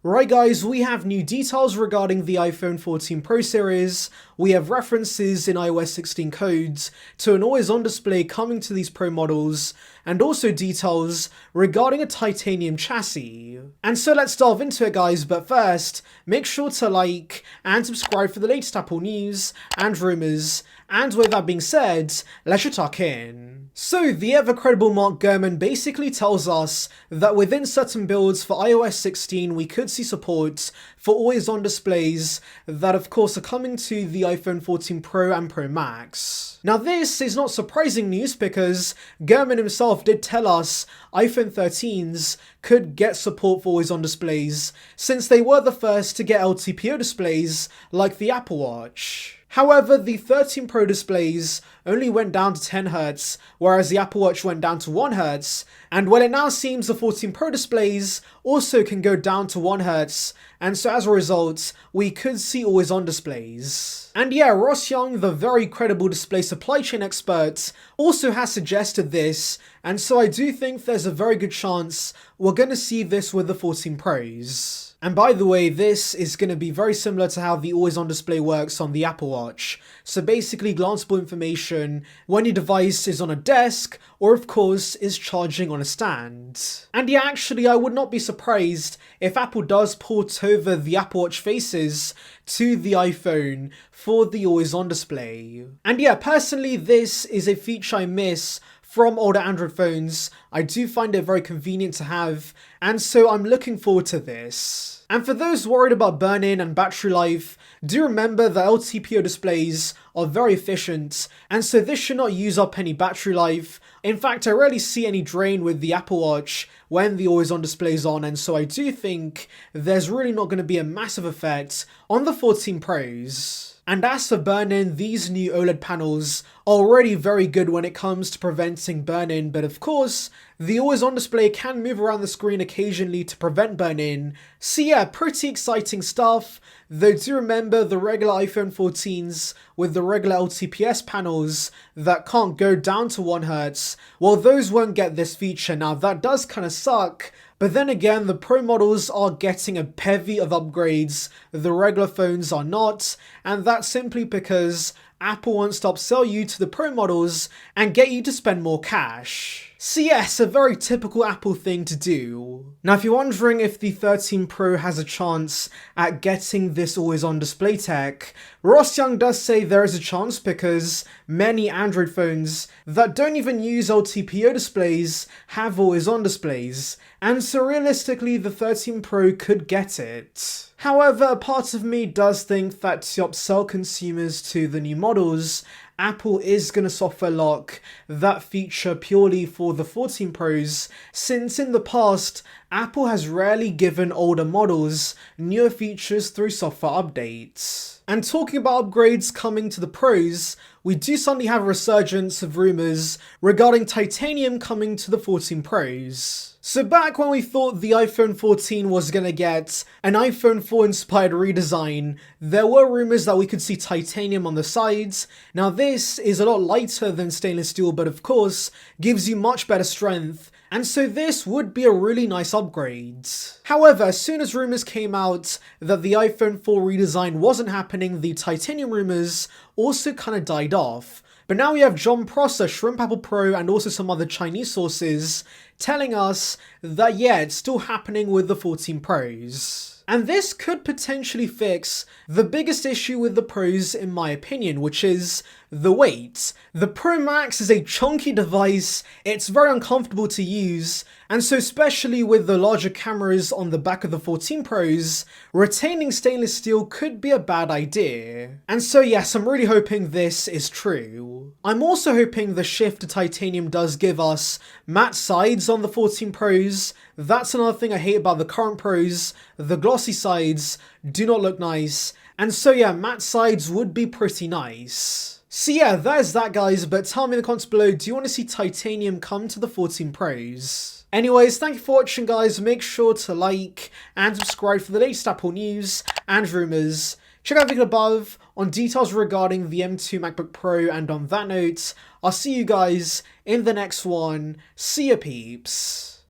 Right guys, we have new details regarding the iPhone 14 Pro series. We have references in iOS 16 codes to an always-on display coming to these Pro models, and also details regarding a titanium chassis. And so let's delve into it guys, but first, make sure to like and subscribe for the latest Apple news and rumours, and with that being said, let's just tuck in. So the ever-credible Mark Gurman basically tells us that within certain builds for iOS 16 we could see support for always-on displays that of course are coming to the iPhone 14 Pro and Pro Max. Now this is not surprising news because Gurman himself did tell us iPhone 13s could get support for always-on displays since they were the first to get LTPO displays like the Apple Watch. However, the 13 Pro displays only went down to 10Hz, whereas the Apple Watch went down to 1Hz, and well, it now seems the 14 Pro displays also can go down to 1Hz, and so as a result, we could see always-on displays. And yeah, Ross Young, the very credible display supply chain expert, also has suggested this, and so I do think there's a very good chance we're going to see this with the 14 Pros. And by the way, this is going to be very similar to how the always-on display works on the Apple Watch. So basically glanceable information when your device is on a desk or of course is charging on a stand. And yeah, actually I would not be surprised if Apple does port over the Apple Watch faces to the iPhone for the always-on display. And yeah, personally this is a feature I miss from older Android phones. I do find it very convenient to have, and so I'm looking forward to this. And for those worried about burn-in and battery life, do remember that LTPO displays are very efficient, and so this should not use up any battery life. In fact, I rarely see any drain with the Apple Watch when the always-on display is on, and so I do think there's really not going to be a massive effect on the 14 Pros. And as for burn-in, these new OLED panels are already very good when it comes to preventing burn-in, but of course, the always-on display can move around the screen occasionally to prevent burn-in. So yeah, pretty exciting stuff, though do remember the regular iPhone 14s with the regular LTPS panels that can't go down to 1Hz, well those won't get this feature. Now that does kind of suck, but then again, the Pro models are getting a bevy of upgrades, the regular phones are not, and that's simply because Apple wants to upsell you to the Pro models and get you to spend more cash. So yes, a very typical Apple thing to do. Now if you're wondering if the 13 Pro has a chance at getting this always-on display tech, Ross Young does say there is a chance because many Android phones that don't even use LTPO displays have always-on displays, and so realistically the 13 Pro could get it. However, a part of me does think that to upsell consumers to the new models, Apple is going to software lock that feature purely for the 14 Pros, since in the past, Apple has rarely given older models newer features through software updates. And talking about upgrades coming to the Pros, we do suddenly have a resurgence of rumours regarding titanium coming to the 14 Pros. So back when we thought the iPhone 14 was gonna get an iPhone 4 inspired redesign, there were rumours that we could see titanium on the sides. Now this is a lot lighter than stainless steel, but of course gives you much better strength, and so this would be a really nice upgrade. However, as soon as rumours came out that the iPhone 4 redesign wasn't happening, the titanium rumours also kind of died off. But now we have John Prosser, Shrimp Apple Pro, and also some other Chinese sources telling us that yeah, it's still happening with the 14 Pros. And this could potentially fix the biggest issue with the Pros in my opinion, which is the weight. The Pro Max is a chunky device, it's very uncomfortable to use, and so especially with the larger cameras on the back of the 14 Pros, retaining stainless steel could be a bad idea. And so yes, I'm really hoping this is true. I'm also hoping the shift to titanium does give us matte sides on the 14 Pros. That's another thing I hate about the current Pros. The glossy sides do not look nice, and so yeah, matte sides would be pretty nice. So yeah, that is that guys, but tell me in the comments below, do you want to see titanium come to the 14 Pros? Anyways, thank you for watching guys, make sure to like and subscribe for the latest Apple news and rumours. Check out the video above on details regarding the M2 MacBook Pro, and on that note, I'll see you guys in the next one. See ya peeps.